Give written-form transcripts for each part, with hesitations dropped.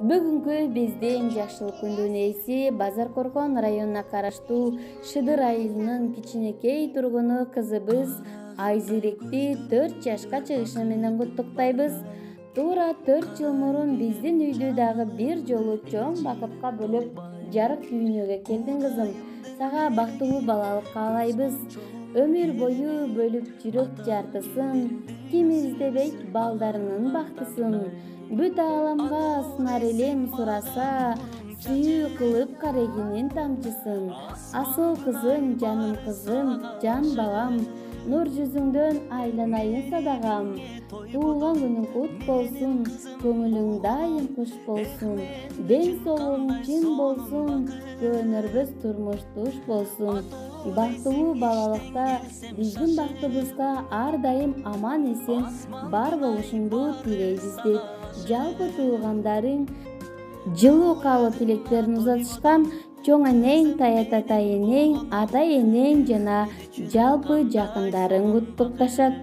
Бүгүнкү биздин жакшылык күндүн ээси Базар Коргон районуна караштуу Шыдыр айылынын кичинекей тургуну кызыбыз Айзиректи 4 жашка чыгышы менен куттуктайбыз. Туура 4 жыл мурун биздин үйдү дагы бир жолу чоң бакытка бөлөп жарык дүйнөгө келдиң кызым. Сага бактылуу балалык каалайбыз. Өмүр бою бөлүп жүрөк жартысын, ким издебейт балдарынын бактысын. Бүт ааламга сынар элем сураса, сүйүү кылып карегинин тамчысын. Асыл кызым, жаным кызым, жан балам, нур жүзүңдөн айланайын садагам. Туулган күнүң кут болсун, көңүлүң дайым куш болсун. Ден соолугуң чын болсун, көнөрбөс турмуш туш болсун. Бактылуу балалыкта биздин бактыбызга ар дайым аман эсен бар болушуңду тилейбиз деп жалпы туугандарың жылуу каалоо тилектерин узатышкан. Чоң энең, таята энең, ата энең жана жалпы жакындарың куттукташат.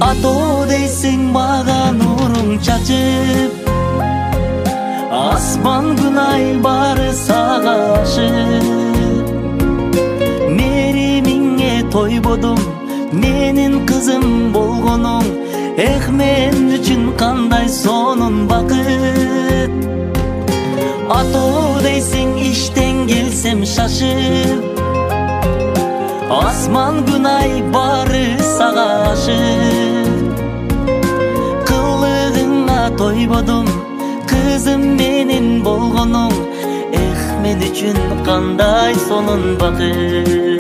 Ato deysin baga nurun çaçıp, asman günay bары sağa aşıp. Meriming'e toybodum, menin kızım bolgonum. Men üçün kanday sonun bakıp. Ato deysin işten gelsem şaşıp, asman günay bары sağa aşıp. Kılığına toybodum, kızım menin bolgonum. Men üçün kanday sonun bakıp.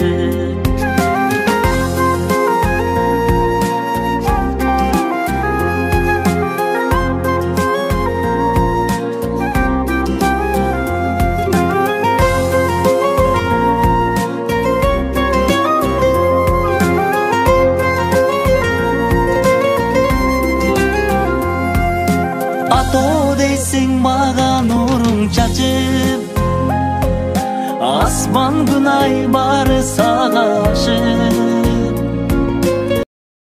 Ato deysin baga nurun çaçıp, asman günay bары sağa aşıp.